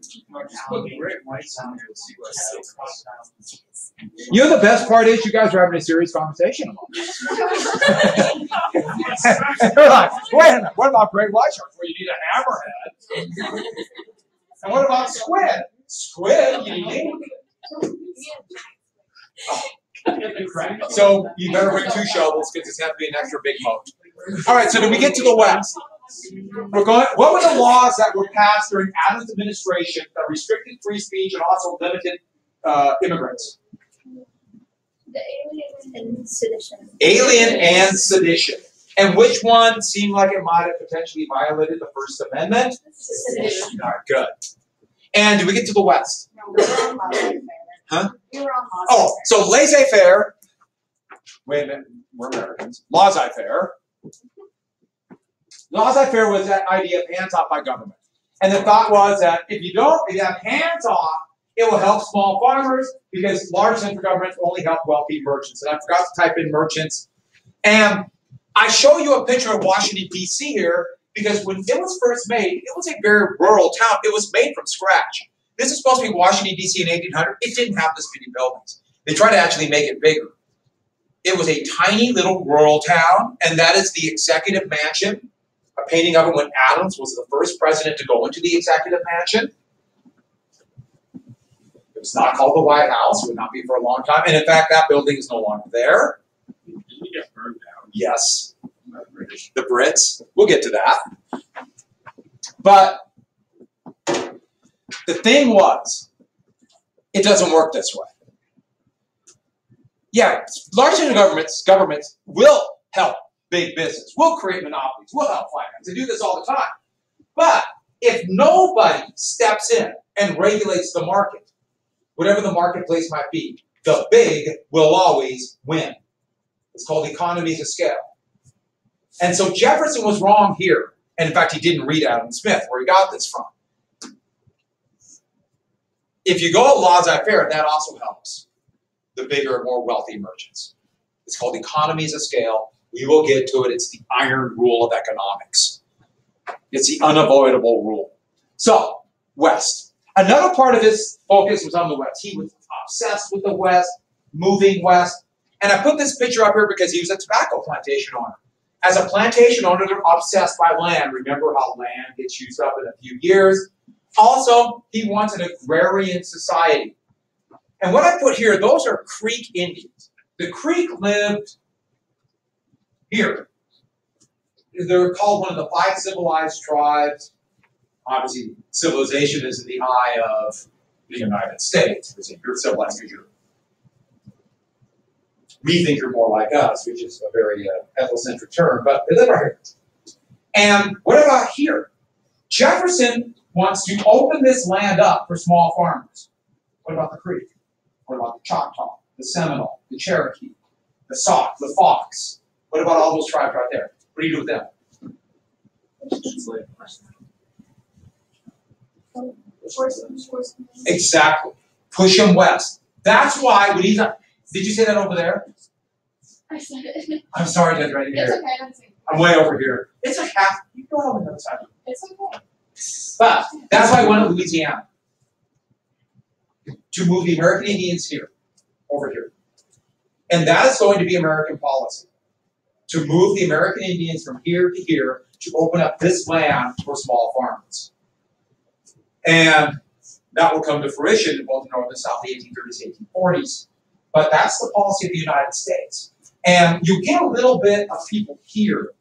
Just put great whites on there and see what happens. You know, the best part is you guys are having a serious conversation about this. They're like, wait a minute, what about great white sharks? Well, you need a hammerhead. And what about squid? Squid, you need So you better bring 2 shovels because it's going to be an extra big moat. All right, so then we get to the west. We're going. What were the laws that were passed during Adams' administration that restricted free speech and also limited immigrants? The alien and sedition. Alien and sedition. And which one seemed like it might have potentially violated the First Amendment? Sedition. Not good. And do we get to the west? No, we were on laissez-faire. Huh? We were on laissez-faire. Oh, so laissez-faire. Wait a minute, we're Americans. Laissez-faire. Laissez-faire was that idea of hands off by government. And the thought was that if you have hands off, it will help small farmers because large central governments only help wealthy merchants. And I forgot to type in merchants. And I show you a picture of Washington, D.C. here because when it was first made, it was a very rural town. It was made from scratch. This is supposed to be Washington, D.C. in 1800. It didn't have this many buildings. They tried to actually make it bigger. It was a tiny little rural town, and that is the Executive Mansion. A painting of it when Adams was the first president to go into the Executive Mansion. It was not called the White House. It would not be for a long time. And in fact, that building is no longer there. Didn't it get burned down? Yes. By the British. The Brits. We'll get to that. But the thing was, it doesn't work this way. Yeah, large governments will help big business. We'll create monopolies. We'll help finance. They do this all the time. But if nobody steps in and regulates the market, whatever the marketplace might be, the big will always win. It's called economies of scale. And so Jefferson was wrong here. And in fact, he didn't read Adam Smith, where he got this from. If you go laissez-faire, that also helps the bigger, more wealthy merchants. It's called economies of scale. We will get to it. It's the iron rule of economics. It's the unavoidable rule. So, West. Another part of his focus was on the West. He was obsessed with the West, moving west. And I put this picture up here because he was a tobacco plantation owner. As a plantation owner, they're obsessed by land. Remember how land gets used up in a few years. Also, he wants an agrarian society. And what I put here, those are Creek Indians. The Creek lived here. They're called one of the 5 civilized tribes. Obviously, civilization is in the eye of the United States. You're civilized because we think you're more like us, which is a very ethnocentric term, but they live right here. And what about here? Jefferson wants to open this land up for small farmers. What about the Creek? What about the Choctaw, the Seminole, the Cherokee, the Sauk, the Fox? What about all those tribes right there? What do you do with them? Exactly. Push them west. That's why when he's not, did you say that over there? I said it. I'm sorry, Judge, right here. It's okay. I'm saying I'm way over here. It's like half. You go on the other side. it's okay. But that's why I went to Louisiana. To move the American Indians here, over here. And that is going to be American policy. To move the American Indians from here to here to open up this land for small farmers. And that will come to fruition in both the North and South, the 1830s, 1840s. But that's the policy of the United States. And you get a little bit of people here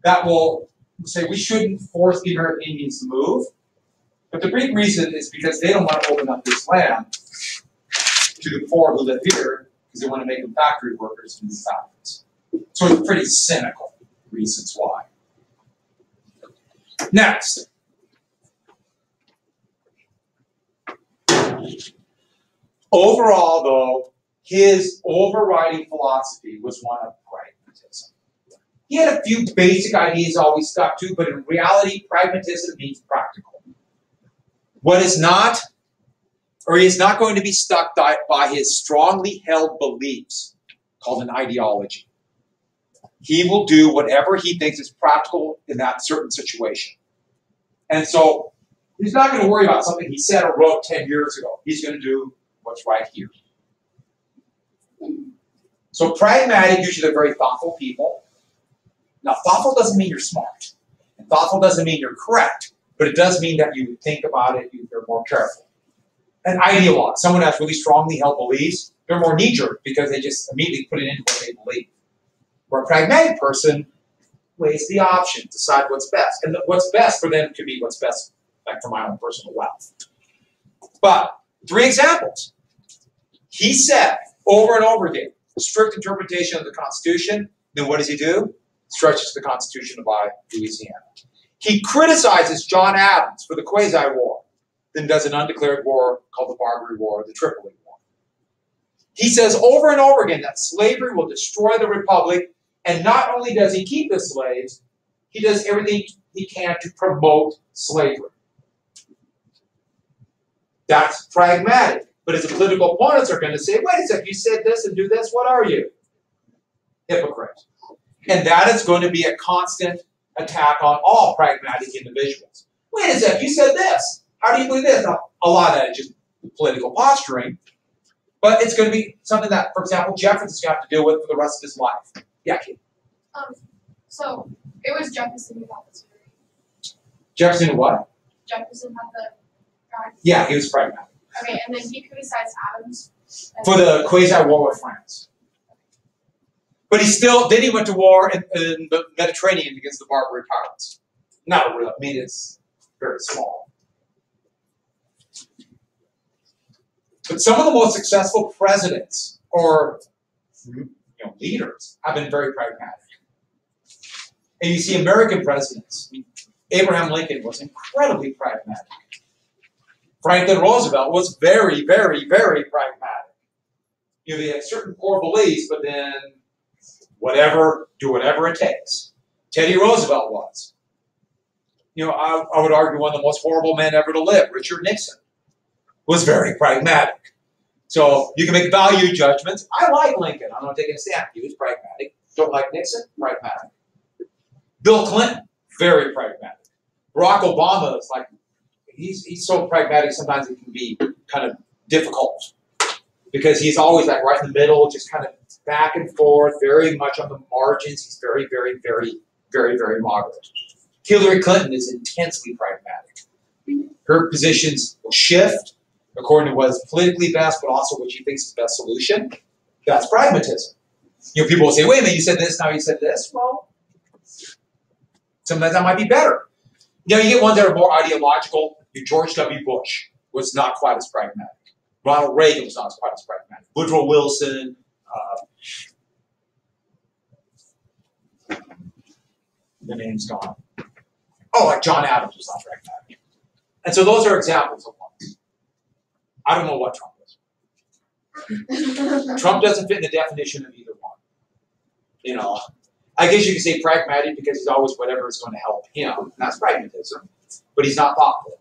that will say we shouldn't force the American Indians to move. But the big reason is because they don't want to open up this land to the poor who live here because they want to make them factory workers in these factories. So it's pretty cynical reasons why. Next. Overall, though, his overriding philosophy was one of pragmatism. He had a few basic ideas always stuck to, but in reality, pragmatism means practical. What is not, or he is not going to be stuck by his strongly held beliefs, called an ideology. He will do whatever he thinks is practical in that certain situation. And so, He's not going to worry about something he said or wrote 10 years ago. He's going to do what's right here. So pragmatic, usually they're very thoughtful people. Now, thoughtful doesn't mean you're smart. And thoughtful doesn't mean you're correct. But it does mean that you think about it, you're more careful. An ideologue, someone who has really strongly held beliefs, they're more knee-jerk because they just immediately put it into what they believe. Where a pragmatic person weighs the options, decide what's best. And what's best for them could be what's best, like for my own personal wealth. But 3 examples. He said over and over again, strict interpretation of the Constitution. Then what does he do? Stretches the Constitution to buy Louisiana. He criticizes John Adams for the Quasi-War, then does an undeclared war called the Barbary War, or the Tripoli War. He says over and over again that slavery will destroy the Republic, and not only does he keep the slaves, he does everything he can to promote slavery. That's pragmatic. But his political opponents are going to say, wait a second, you said this and do this, what are you? Hypocrite. And that is going to be a constant attack on all pragmatic individuals. Wait a second, you said this. How do you believe this? Now, a lot of that is just political posturing, but it's going to be something that, for example, Jefferson's going to have to deal with for the rest of his life. Yeah, Kate. So it was Jefferson who got this theory. Jefferson what? Jefferson had the guy. Yeah, he was pragmatic. Okay, and then he criticized Adams. For the Quasi-War with France. But then he went to war in the Mediterranean against the Barbary pirates. Not really, I mean, it's very small. But some of the most successful presidents or leaders have been very pragmatic. And you see American presidents. I mean, Abraham Lincoln was incredibly pragmatic. Franklin Roosevelt was very, very, very pragmatic. They had certain core beliefs, but then do whatever it takes. Teddy Roosevelt was. I would argue one of the most horrible men ever to live, Richard Nixon, was very pragmatic. So you can make value judgments. I like Lincoln. I'm not taking a stand. He was pragmatic. Don't like Nixon? Pragmatic. Bill Clinton, very pragmatic. Barack Obama is like, he's so pragmatic, sometimes it can be kind of difficult because he's always like right in the middle, just kind of back and forth, very much on the margins. He's very, very, very, very, very moderate. Hillary Clinton is intensely pragmatic. Her positions will shift according to what is politically best, but also what she thinks is the best solution. That's pragmatism. People will say, wait a minute, you said this, now you said this. Well, sometimes that might be better. You get ones that are more ideological. George W. Bush was not quite as pragmatic. Ronald Reagan was not quite as pragmatic. Woodrow Wilson. The name's gone. Oh, like John Adams was not pragmatic. And so those are examples of ones. I don't know what Trump is. Trump doesn't fit in the definition of either one. I guess you could say pragmatic because he's always whatever is going to help him. That's pragmatism. But he's not thoughtful.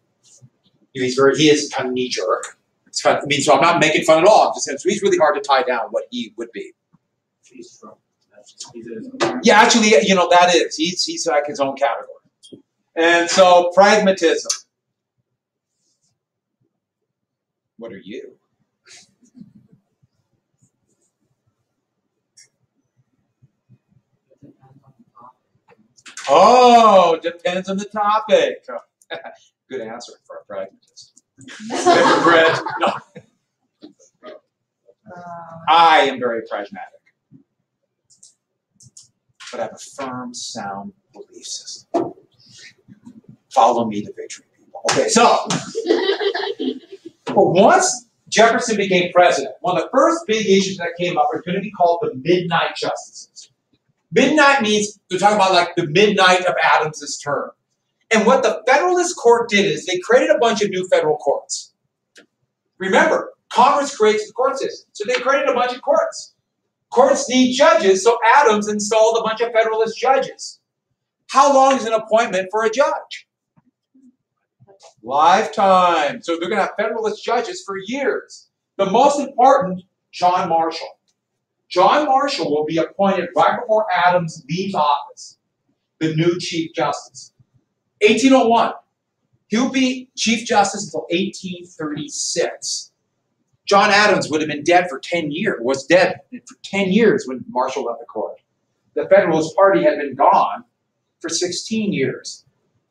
He is kind of knee-jerk. So I'm not making fun at all. I'm just saying, so he's really hard to tie down what he would be. He's Trump. Yeah, actually, that is. He's like his own category. And so pragmatism. What are you? Oh, depends on the topic. Good answer for a pragmatist. Hypocrite. No. I am very pragmatic. But I have a firm, sound belief system. Follow me to victory, people. Okay, so once Jefferson became president, one of the first big issues that came up are going to be called the midnight justices. Midnight means they're talking about like the midnight of Adams's term. And what the Federalist Court did is they created a bunch of new federal courts. Remember, Congress creates the court system. So they created a bunch of courts. Courts need judges, so Adams installed a bunch of Federalist judges. How long is an appointment for a judge? Lifetime. So they're going to have Federalist judges for years. The most important, John Marshall. John Marshall will be appointed right before Adams leaves office, the new Chief Justice. 1801. He'll be Chief Justice until 1836. John Adams would have been dead for 10 years, was dead for 10 years when Marshall left the court. The Federalist Party had been gone for 16 years,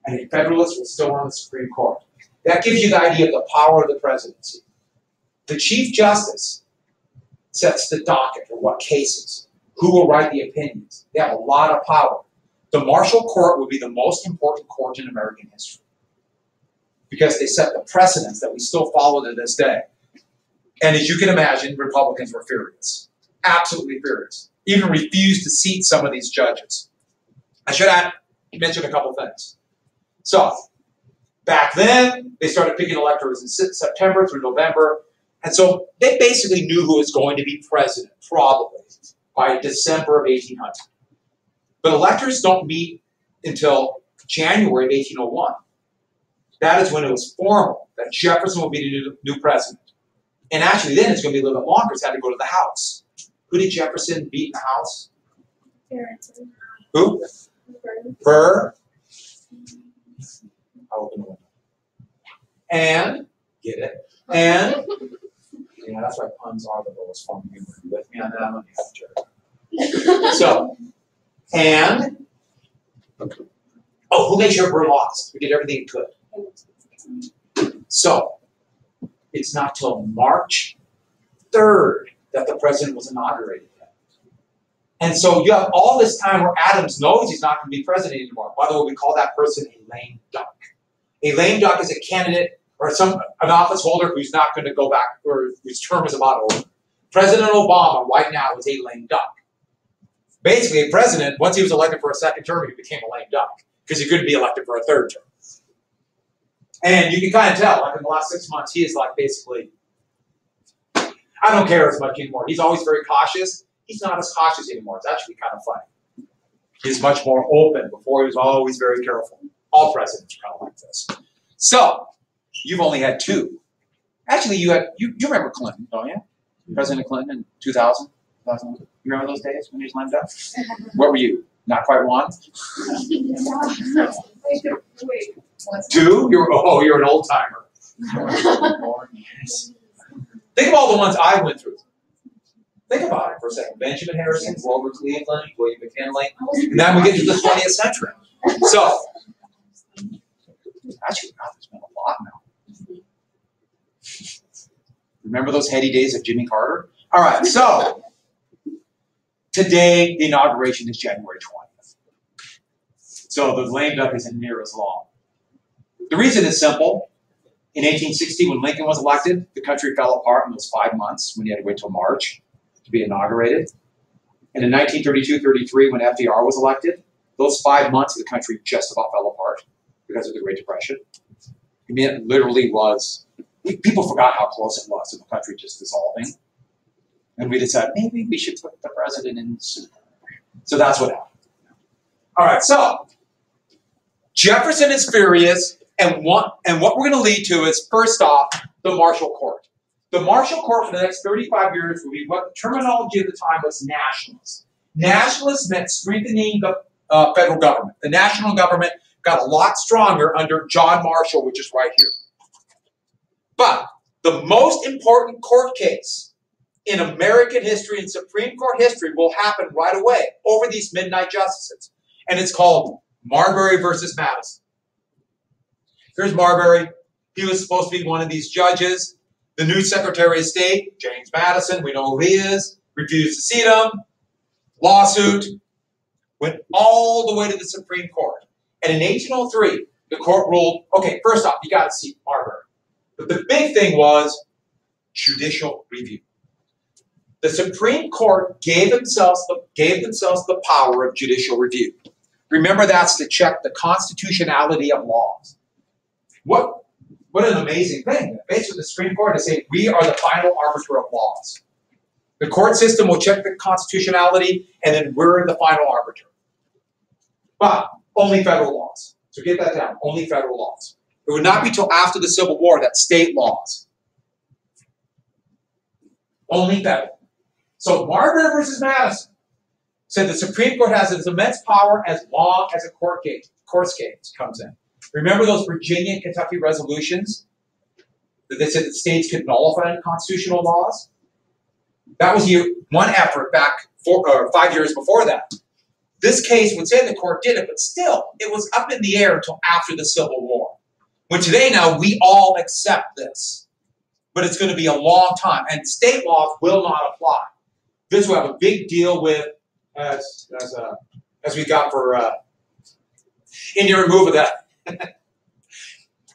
and a Federalist was still on the Supreme Court. That gives you the idea of the power of the presidency. The Chief Justice sets the docket for what cases, who will write the opinions. They have a lot of power. The Marshall Court would be the most important court in American history because they set the precedents that we still follow to this day. And as you can imagine, Republicans were furious, absolutely furious, even refused to seat some of these judges. I should add, mention a couple things. So, back then, they started picking electors in September through November, and so they basically knew who was going to be president, probably, by December of 1800. But electors don't meet until January of 1801. That is when it was formal that Jefferson would be the new president. And actually, then it's going to be a little bit longer. It's had to go to the House. Who did Jefferson beat in the House? Barrington. Who? Burr. I'll open the window. And, get it? And, yeah, that's why puns are the lowest form of humor. You with me on that? I'm going to have to. So, and, oh, who made sure Burr lost? We did everything he could. So, it's not till March 3rd that the president was inaugurated. And so you have all this time where Adams knows he's not going to be president anymore. By the way, we call that person a lame duck. A lame duck is a candidate or an office holder who's not going to go back, or whose term is about over. President Obama right now is a lame duck. Basically, a president, once he was elected for a second term, he became a lame duck because he couldn't be elected for a third term. And you can kind of tell, like in the last 6 months, he is like basically, I don't care as much anymore. He's always very cautious. He's not as cautious anymore. It's actually kind of funny. He's much more open. Before, he was always very careful. All presidents are kind of like this. So, you've only had two. Actually, you remember Clinton, don't you? President Clinton in 2000? You remember those days when he was lined up? What were you? Not quite one? Wait. Two? You're an old timer. Think of all the ones I went through. Think about it for a second. Benjamin Harrison, Grover Cleveland, William McKinley, and then we get to the 20th century. So, actually, God, there's been a lot now. Remember those heady days of Jimmy Carter? All right, so today the inauguration is January 20th. So the lame duck isn't near as long. The reason is simple. In 1860, when Lincoln was elected, the country fell apart in those 5 months when you had to wait till March to be inaugurated. And in 1932-33, when FDR was elected, those 5 months the country just about fell apart because of the Great Depression. I mean, it literally was, people forgot how close it was to the country just dissolving. And we decided, maybe we should put the president in sooner. So that's what happened. All right, so Jefferson is furious, and what we're going to lead to is, first off, the Marshall Court. The Marshall Court for the next 35 years will be what the terminology of the time was nationalist. Nationalist meant strengthening the federal government. The national government got a lot stronger under John Marshall, which is right here. But the most important court case in American history and Supreme Court history will happen right away over these midnight justices. And it's called Marbury versus Madison. Here's Marbury. He was supposed to be one of these judges. The new Secretary of State, James Madison, we know who he is, refused to seat him. Lawsuit. Went all the way to the Supreme Court. And in 1803, the court ruled, okay, first off, you got to seat Marbury. But the big thing was judicial review. The Supreme Court gave themselves the power of judicial review. Remember, that's to check the constitutionality of laws. What an amazing thing. Basically, the Supreme Court is saying, we are the final arbiter of laws. The court system will check the constitutionality, and then we're the final arbiter. But only federal laws. So get that down, only federal laws. It would not be till after the Civil War that state laws. Only federal. So Marbury versus Madison said the Supreme Court has as immense power as long as a court case comes in. Remember those Virginia and Kentucky resolutions that they said that states could nullify unconstitutional laws? That was one effort back 5 years before that. This case would say the court did it, but still, it was up in the air until after the Civil War. When today now, we all accept this. But it's going to be a long time, and state laws will not apply. This will have a big deal with, as we got for Indian removal that,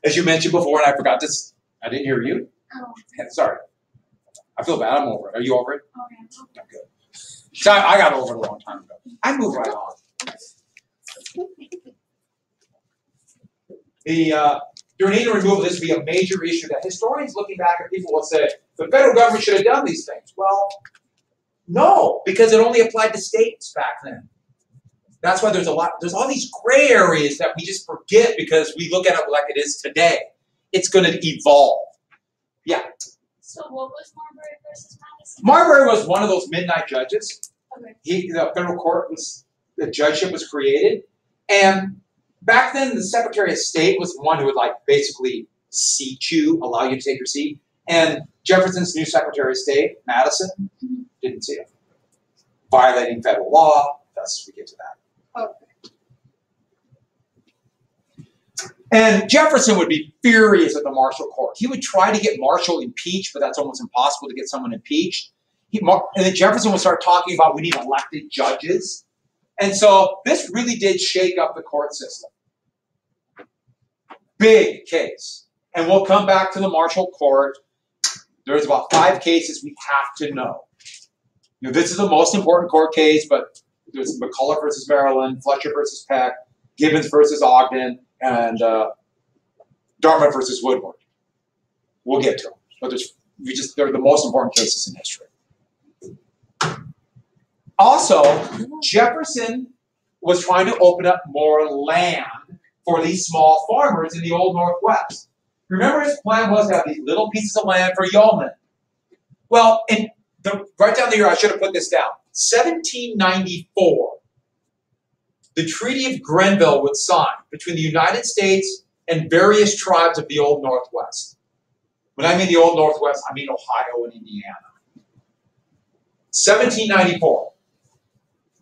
as you mentioned before, and I forgot this, I didn't hear you. Oh. Sorry. I feel bad, I'm over it. Are you over it? Okay. I'm good. So I got over it a long time ago. I moved right on. During Indian removal, this would be a major issue that historians looking back at people will say, the federal government should have done these things. Well, no, because it only applied to states back then. That's why there's all these gray areas that we just forget because we look at it like it is today. It's going to evolve. Yeah. So what was Marbury versus Madison? Marbury was one of those midnight judges. Okay. The federal court the judgeship was created. And back then, the Secretary of State was the one who would basically seat you, allow you to take your seat. And Jefferson's new Secretary of State, Madison, didn't see it. Violating federal law. Thus, we get to that. Okay. And Jefferson would be furious at the Marshall Court. He would try to get Marshall impeached, but that's almost impossible to get someone impeached. And then Jefferson would start talking about we need elected judges. And so this really did shake up the court system. Big case. And we'll come back to the Marshall Court. There's about 5 cases we have to know. This is the most important court case, but there's McCulloch versus Maryland, Fletcher versus Peck, Gibbons versus Ogden, and Dartmouth versus Woodward. We'll get to them. But they're the most important cases in history. Also, Jefferson was trying to open up more land for these small farmers in the Old Northwest. Remember his plan was to have these little pieces of land for yeomen. Well, right down the year, I should have put this down. 1794, the Treaty of Grenville was signed between the United States and various tribes of the Old Northwest. When I mean the Old Northwest, I mean Ohio and Indiana. 1794.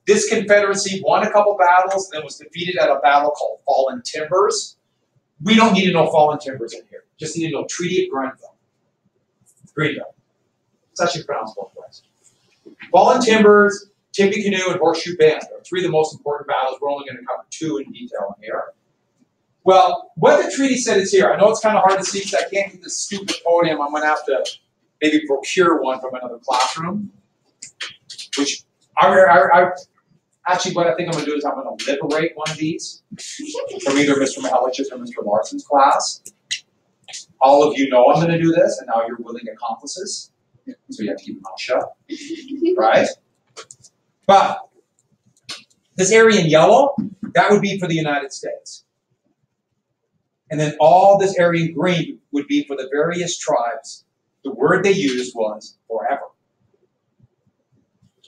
This Confederacy won a couple battles and then was defeated at a battle called Fallen Timbers. We don't need to know Fallen Timbers in here. Just need to know Treaty of Grenville. Greenville. It's actually pronounced both ways. Fallen Timbers, Tippecanoe, and Horseshoe Bend are 3 of the most important battles. We're only going to cover 2 in detail here. Well, what the treaty said is here. I know it's kind of hard to see because I can't get this stupid podium. I'm going to have to maybe procure one from another classroom. Which, actually, what I think I'm going to do is I'm going to liberate one of these from either Mr. Mihelich's or Mr. Larson's class. All of you know I'm going to do this, and now you're willing accomplices. So you have to keep your mouth shut. Right? But this area in yellow, that would be for the United States. And then all this area in green would be for the various tribes. The word they used was forever.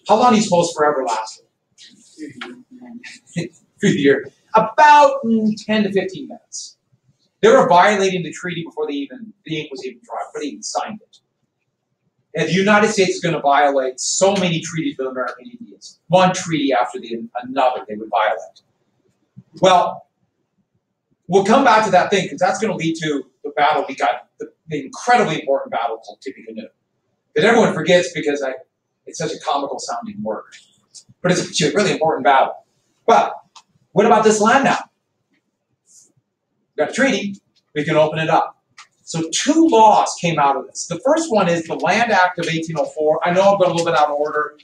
How long do you suppose forever lasted? 3 years. About 10 to 15 minutes. They were violating the treaty before the ink was even dry, before they even signed it. And the United States is going to violate so many treaties with American Indians. One treaty after another they would violate. Well, we'll come back to that thing because that's going to lead to the battle we got, the incredibly important battle called Tippecanoe. That everyone forgets because it's such a comical sounding word. But it's actually a really important battle. But what about this land now? We've got a treaty, we can open it up. So 2 laws came out of this. The first one is the Land Act of 1804. I know I'm going a little bit out of order,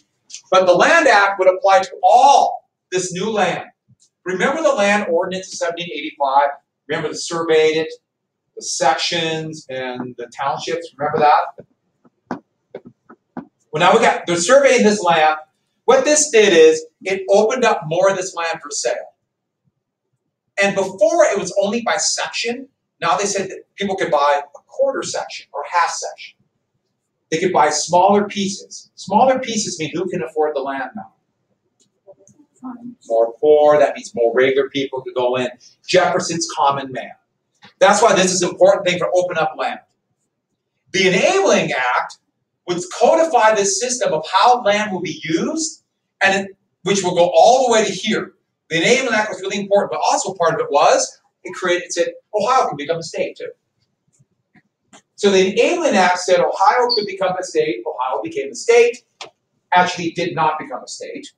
but the Land Act would apply to all this new land. Remember the Land Ordinance of 1785? Remember the surveyed it, the sections, and the townships? Remember that? Well, now they're surveying this land. What this did is it opened up more of this land for sale. And before it was only by section. Now they said that people could buy a quarter section or half section. They could buy smaller pieces. Smaller pieces mean who can afford the land now? More poor, that means more regular people could go in. Jefferson's common man. That's why this is an important thing for open up land. The Enabling Act would codify this system of how land will be used, and which will go all the way to here. The Enabling Act was really important, but also part of it was it said Ohio can become a state too. So the Enabling Act said Ohio could become a state. Ohio became a state. Actually did not become a state.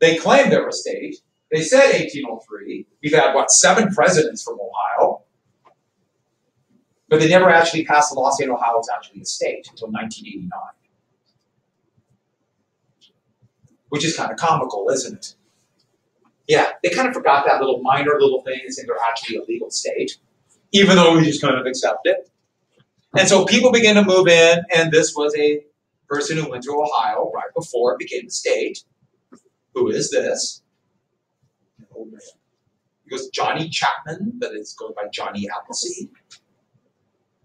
They claimed they were a state. They said 1803. We've had, what, 7 presidents from Ohio. But they never actually passed a law saying Ohio was actually a state until 1989. Which is kind of comical, isn't it? Yeah, they kind of forgot that little minor little thing and said they're actually a legal state, even though we just kind of accept it. And so people began to move in, and this was a person who went to Ohio right before it became a state. Who is this? He goes Johnny Chapman, but it's goes by Johnny Appleseed.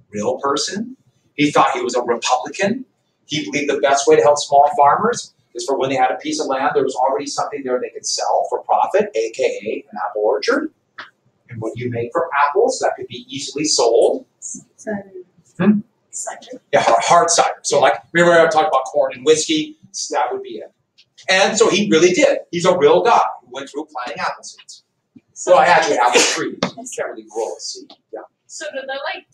Real person. He thought he was a Republican. He believed the best way to help small farmers is for when they had a piece of land, there was already something there they could sell for profit, aka an apple orchard. And what you make from apples, that could be easily sold. Cider. Yeah, hard cider. So like, remember I talked about corn and whiskey? That would be it. And so he really did. He's a real guy who went through planting apple seeds. So I actually apple trees. You can't really grow a seed. Yeah. So do they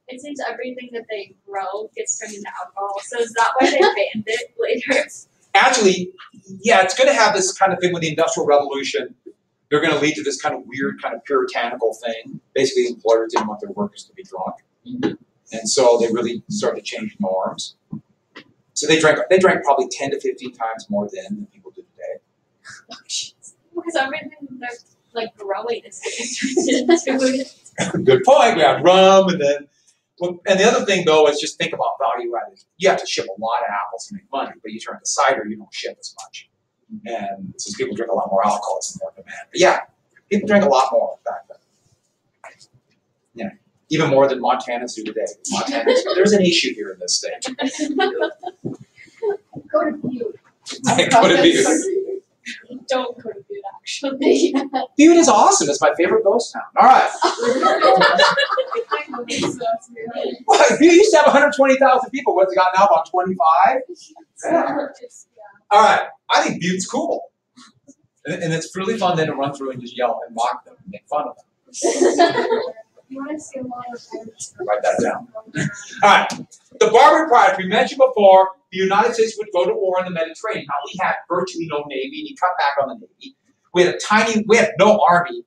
it seems everything that they grow gets turned into alcohol. So is that why they banned it later? Actually, yeah, it's going to have this kind of thing with the Industrial Revolution. They're going to lead to this kind of weird, kind of puritanical thing. Basically, employers didn't want their workers to be drunk. And so they really started to change norms. So they drank probably 10 to 15 times more then than people do today. Because everything they're growing is getting turned into it. Good point. We had rum, and then, and the other thing though is just think about value added. You have to ship a lot of apples to make money, but you turn to cider, you don't ship as much. And since people drink a lot more alcohol, it's more demand. But yeah, people drink a lot more back then. Yeah, even more than Montanans do today. There's an issue here in this state. Go to Butte. Go to Butte. Don't go to Butte, actually. Butte is awesome. It's my favorite ghost town. All right. What? Butte used to have 120,000 people. What's it got now? About 25? Yeah. All right. I think Butte's cool. And it's really fun then to run through and just yell and mock them and make fun of them. You want to see a lot of Write that down. All right. The Barbary Prize, we mentioned before, the United States would go to war in the Mediterranean. Now, we had virtually no Navy, and he cut back on the Navy. We had no army.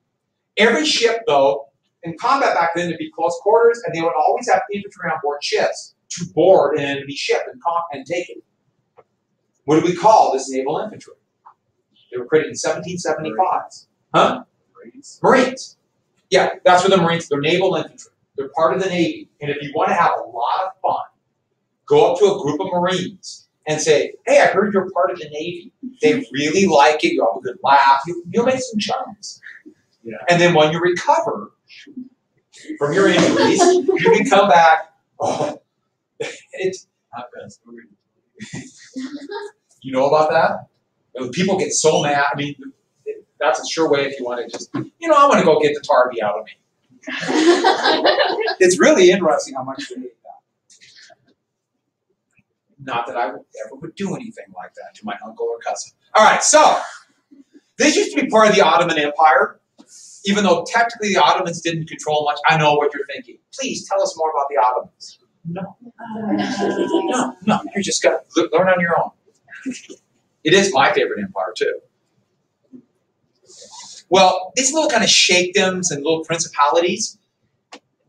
Every ship, though, in combat back then, would be close quarters, and they would always have infantry on board ships to board an enemy ship and take it. What do we call this naval infantry? They were created in 1775. Huh? Marines. Yeah, that's what the Marines, they're naval infantry. They're part of the Navy. And if you want to have a lot of fun, go up to a group of Marines and say, hey, I heard you're part of the Navy. They really like it. You'll have a good laugh. You'll make some chums. Yeah. And then when you recover from your injuries, you can come back. Oh, you know about that? When people get so mad. I mean, that's a sure way if you want to just, I want to go get the Tarby out of me. It's really interesting how much they hate that. Not that I ever would do anything like that to my uncle or cousin. All right, so this used to be part of the Ottoman Empire, even though technically the Ottomans didn't control much. I know what you're thinking. Please tell us more about the Ottomans. No, you just got to learn on your own. It is my favorite empire too. Well, these little kind of sheikdoms and little principalities,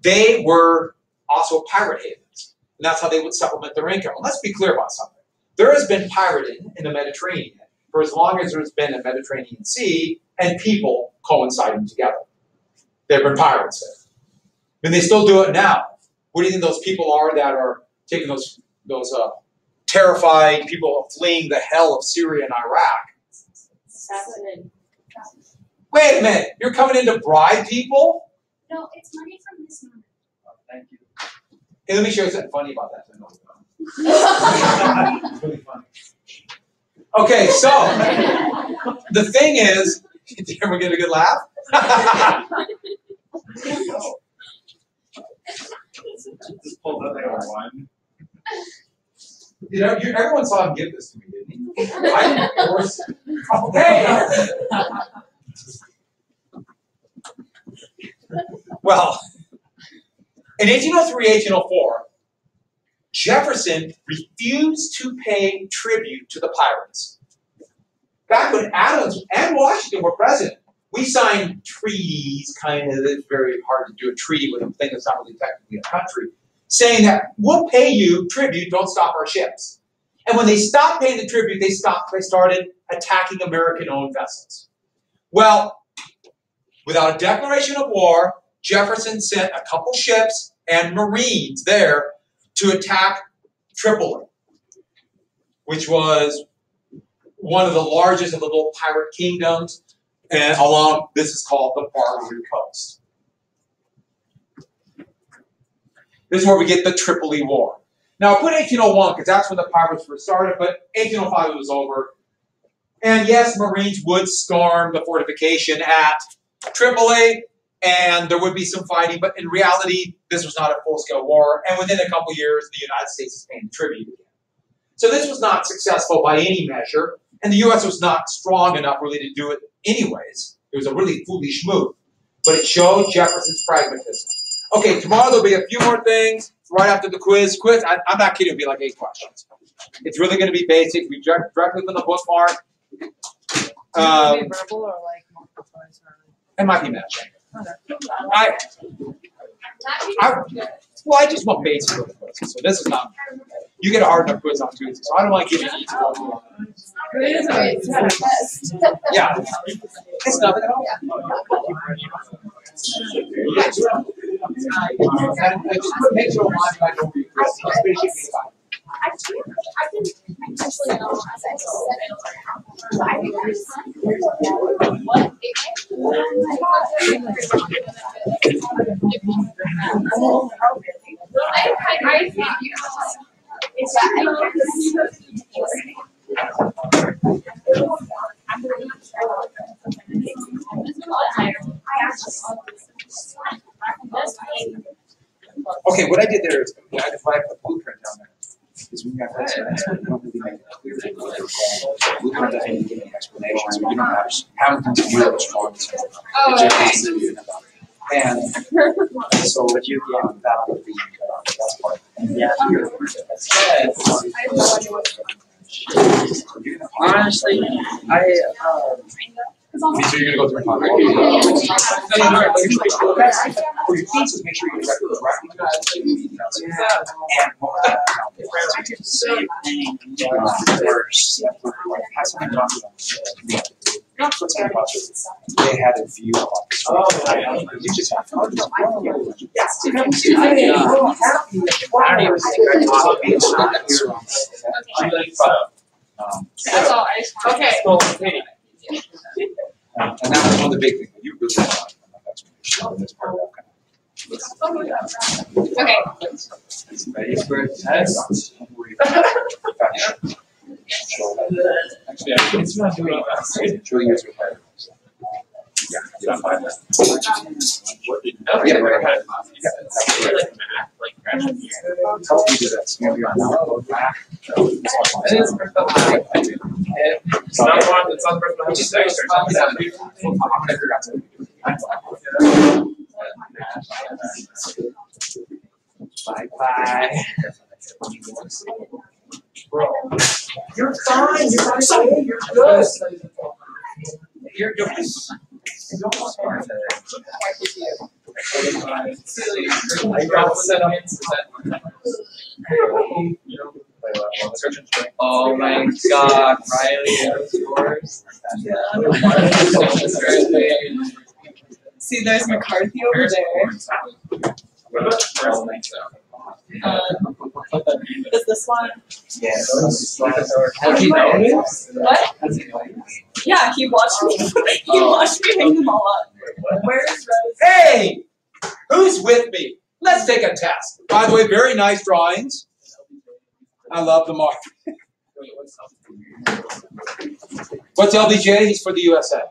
they were also pirate havens. And that's how they would supplement their income. Well, let's be clear about something. There has been pirating in the Mediterranean for as long as there's been a Mediterranean Sea and people coinciding together. There have been pirates there. And they still do it now. What do you think those people are that are taking those terrified people fleeing the hell of Syria and Iraq? Assassinated. Wait a minute, you're coming in to bribe people? No, it's money from this month. Oh, thank you. Hey, let me show you something funny about that. It's really funny. Okay, so the thing is, did you ever get a good laugh? Just pulled up there one. You know, everyone saw him give this to me, didn't he? I didn't force it. Okay. Well, in 1803-1804, Jefferson refused to pay tribute to the pirates. Back when Adams and Washington were president, we signed treaties, kind of, it's very hard to do a treaty with a thing that's not really technically a country, saying that we'll pay you tribute, don't stop our ships. And when they stopped paying the tribute, they started attacking American-owned vessels. Well, without a declaration of war, Jefferson sent a couple ships and Marines there to attack Tripoli, which was one of the largest of the little pirate kingdoms, and along, this is called the Barbary Coast. This is where we get the Tripoli War. Now, I put 1801 because that's when the pirates were started, but 1805 it was over. And yes, Marines would storm the fortification at Tripoli, and there would be some fighting, but in reality, this was not a full-scale war, and within a couple years, the United States is paying tribute again. So this was not successful by any measure, and the U.S. was not strong enough really to do it anyways. It was a really foolish move, but it showed Jefferson's pragmatism. Okay, tomorrow there'll be a few more things right after the quiz. I'm not kidding, it'll be like 8 questions. It's really going to be basic. We directly from the bookmark. Will it be verbal or like multiple choice? It might be matching. Okay. I just want basic for the quiz, so this is not. You get a hard enough quiz on Tuesday, so I don't want to give you each one. Yeah, it's nothing at all. And just make sure I don't read this. I can actually know as I said. I think I think it's Okay, what I did there is when I put the blueprint down there. Is we have that, we don't really make it clear that what they're going. We don't have any explanations. We don't have Hamilton's view of response. And so if you get that would be that's part. Yeah. Honestly, So you're gonna go through for your pieces, make sure you get they had a view of you just have to That's all. Okay. and that was one of the big things. You really want this part of Okay. Actually, it's not doing that. Truly is required. Yeah, you don't find that. Yeah, right. right. Tell me that. Maybe I'm not back. It is for the it's not one, it's not for Just bye bye. Bro, you're fine. You're fine. You're good. You're good. oh my God, Riley, those yours. See, there's McCarthy over there. Is this one? Have you noticed? What? Yeah, he watched me. He watched me hang them all up. Where's Rose? Hey, who's with me? Let's take a test. By the way, very nice drawings. I love them all. What's LBJ? He's for the USA.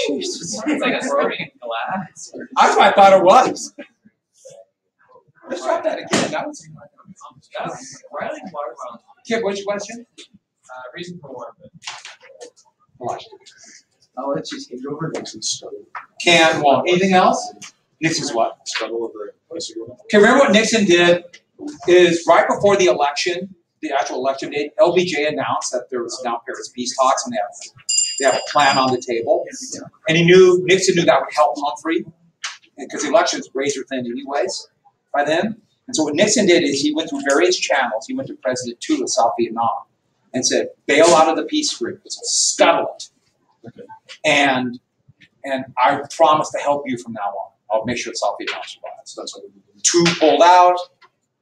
Jesus. It's like a broken glass. That's what I thought it was. Let's try that again. That was Riley Watermelon. Kip, what's your question? Reason for war. Watch. I'll let you take over Nixon's struggle. Can one. Anything else? Nixon's what? Struggle over place agreement. Okay, remember what Nixon did is right before the election, the actual election date, LBJ announced that there was now Paris peace talks and they have a plan on the table. And Nixon knew that would help Humphrey because the election's razor thin anyways by then. And so what Nixon did is he went through various channels. He went to President Tu of South Vietnam and said, bail out of the peace agreement, scuttle it. Okay. And I promise to help you from now on. I'll make sure South Vietnam survives. So that's what we do. Tu pulled out,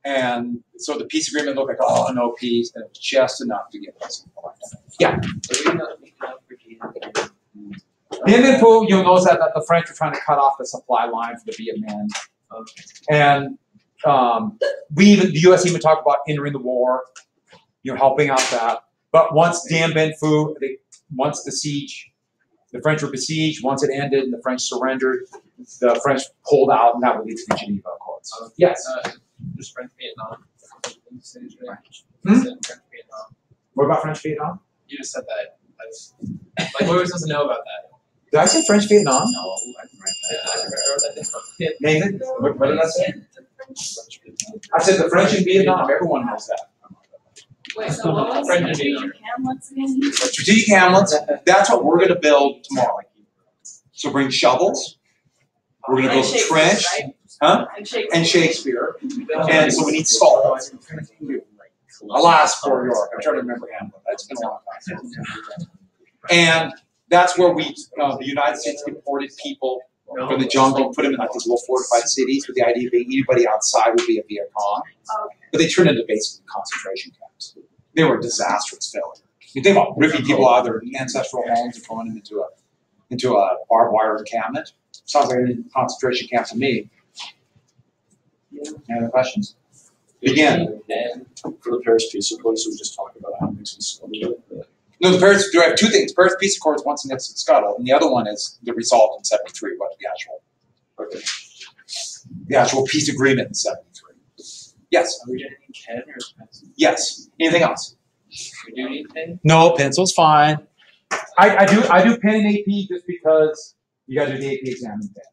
and so the peace agreement looked like, oh, no peace, and it was just enough to get President elected. Yeah. Dien Bien Phu, you'll notice that the French were trying to cut off the supply line for the Viet Minh. Okay. And the U.S. even talked about entering the war, helping out that. But once Dien Bien Phu, once the French were besieged, once it ended and the French surrendered, the French pulled out, and that would lead to the Geneva Accords. Yes? Just French Vietnam. Hmm? French Vietnam. What about French Vietnam? You just said that. Like, what are we supposed to know about that? Did I say French Vietnam? No, I wrote that down. Nathan, what did I say? I said the French in Vietnam. Everyone knows that. Wait, so what was French the and Vietnam. hamlets again? Strategic hamlets, that's what we're going to build tomorrow. So bring shovels. We're going to build a trench. Huh? And Shakespeare. And so we need salt. Alas, for York. I'm trying to remember Hamlet. That's been a long time. And that's where the United States imported people from the jungle, put them in like these little fortified cities with the idea being anybody outside would be a Viet Cong. But they turned into basically concentration camps. They were a disastrous failure. You think about ripping people out of their ancestral homes and throwing them into a barbed wire encampment. Sounds like a concentration camp to me. Any other questions? Begin. And for the Paris Peace Accords, we just talked about how Nixon's struggle. No, I have two things. Paris Peace Accords, once Nixon scuttled, and the other one is the result in '73. What the actual peace agreement in '73? Yes. Are we going to need pen or pencil? Yes. Anything else? We do need pen? No, pencil's fine. I do pen and AP just because you got to do the AP exam in pen.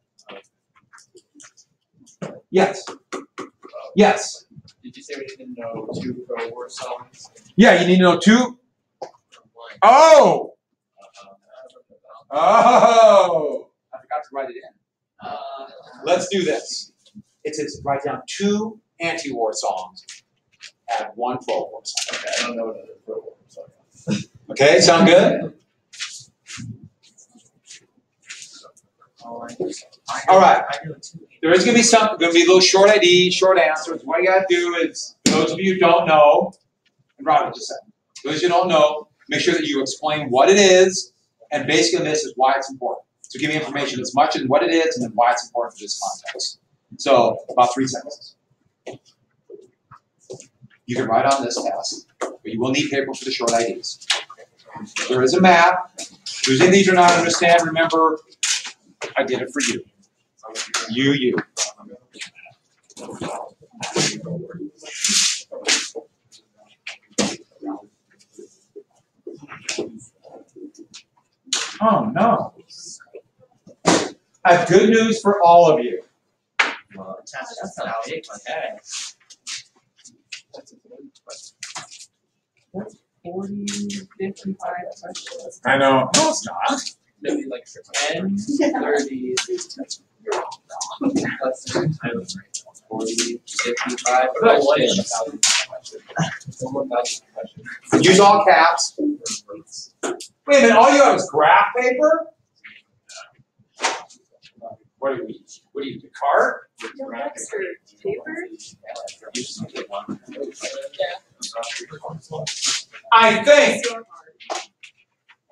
Yes. Yes. Did you say we need to know 2 pro-war songs? Yeah, you need to know 2. Oh! Oh! I forgot to write it in. Let's do this. It says write down 2 anti-war songs. Add 1 pro-war song. Okay, I don't know what other pro-war songs are. Okay, sound good? All right. There is going to be a little short ID, short answers. What you got to do is, for those of you who don't know, and Robert just said, those of you who don't know, make sure that you explain what it is, and basically this is why it's important. So give me information as much as what it is and then why it's important for this context. So about 3 sentences. You can write on this test, but you will need paper for the short IDs. There is a map. If there's anything you do not understand, remember, I did it for you. You. Oh no. I have good news for all of you. That's not big, okay. That's 40, 55 questions. I know. No, it's not. Maybe like 10, 30, less than 40, 55. What about 1,000 questions? 1,000 questions. Use all caps. Wait a minute, all you have is graph paper? What do you do, cart? Paper? I think,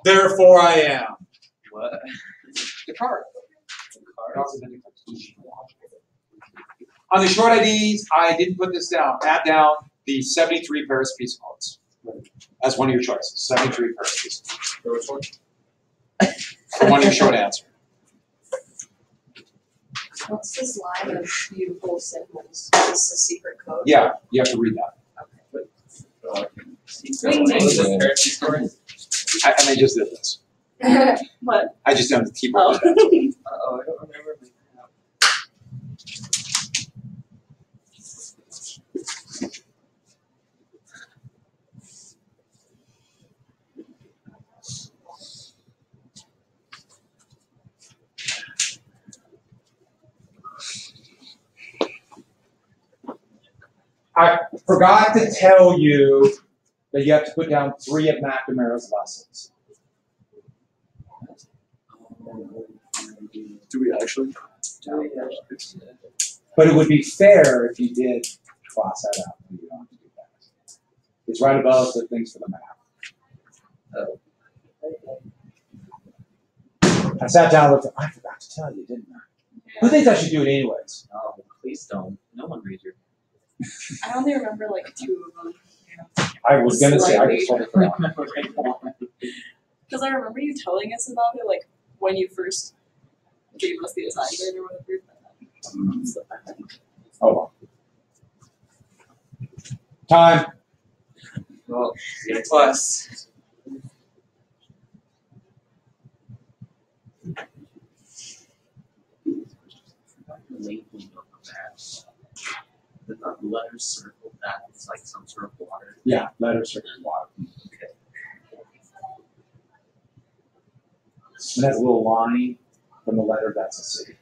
therefore I am. What? The cart. On the short IDs, I didn't put this down. Add down the 73 Paris Peace Accords as one of your choices. 73 Paris Peace Accords. I want your short answer. What's this line of beautiful symbols? Is this a secret code? Yeah, you have to read that. I may just did this. What? I just don't keep Oh. up with that. Oh, I don't remember. I forgot to tell you that you have to put down 3 of McNamara's lessons. Do we actually? But it would be fair if you did cross that out. You don't have to do that. It's right above the things for the map. I sat down and looked at, I forgot to tell you, didn't I? Who thinks I should do it anyways? Oh, please don't. No one reads your. I only remember like 2 of them. I was going to say, I just totally forgot. Because I remember you telling us about it, like when you first gave us the assignment or whatever. Oh well. Time. Well, A plus. Labeling on the map. The letters circled that is like some sort of water. Yeah, letter circle water. Okay. And that's a little line from the letter, that's a city.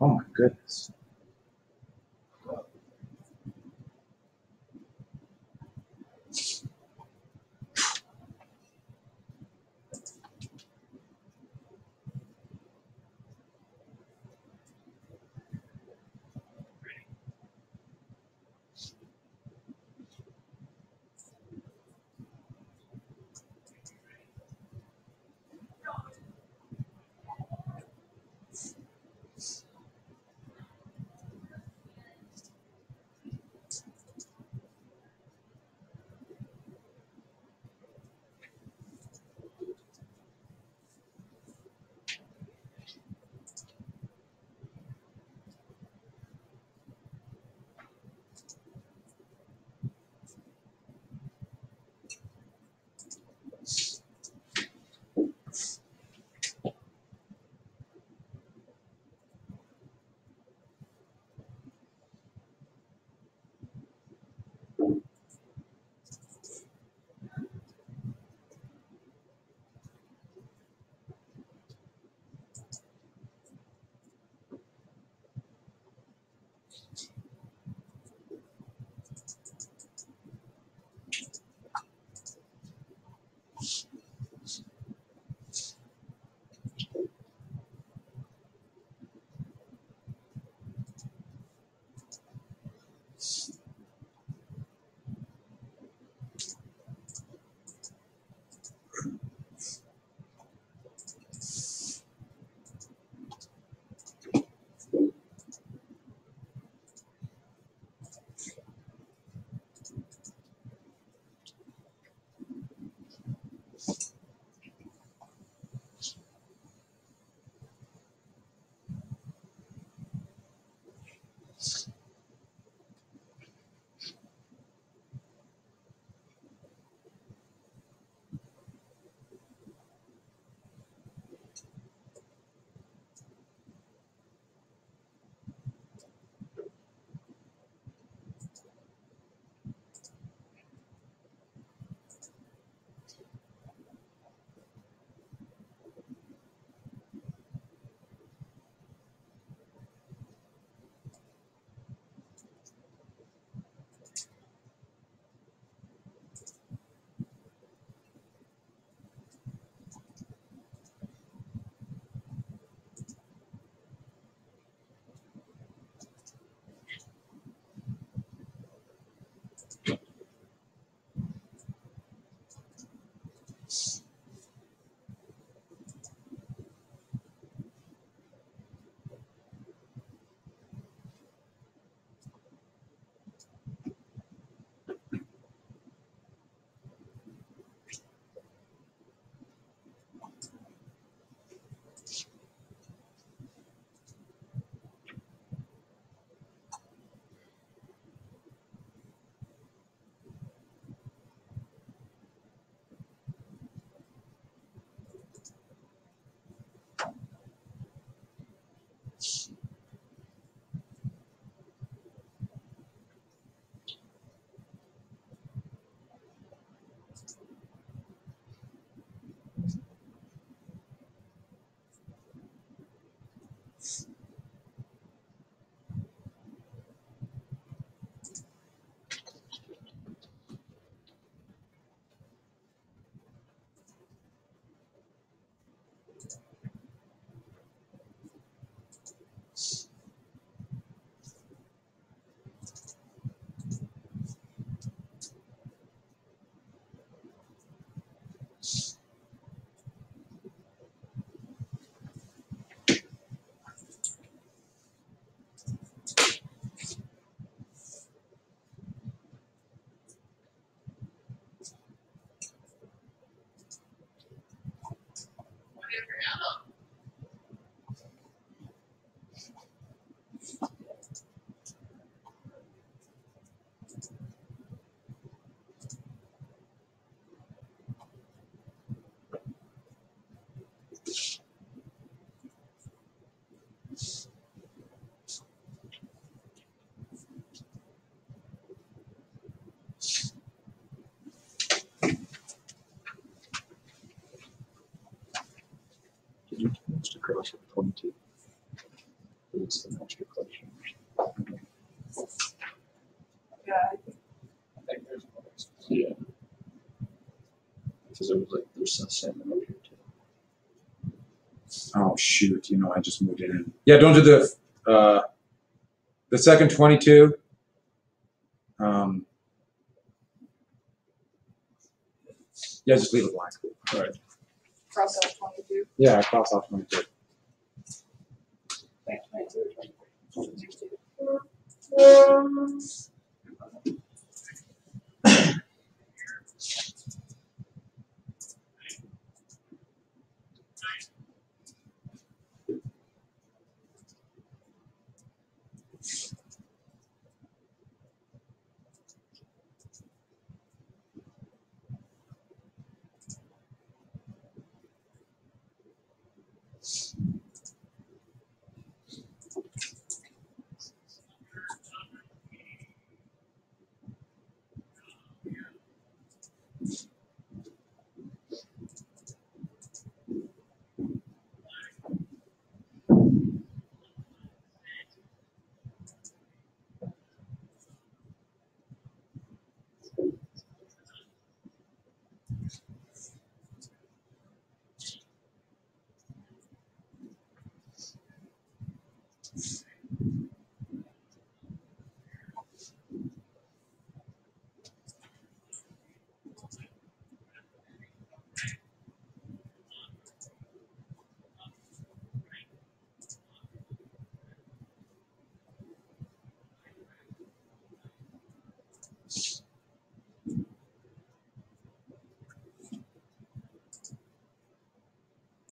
Oh my goodness. just across with 22. It's the extra question. Yeah. I think there's more. Yeah. Because it was like there's some salmon over here too. Oh shoot! You know I just moved it in. Yeah, don't do the second 22. Yeah, just leave it blank. All right. Cross out 22. Yeah, I cross off 22. Thank you.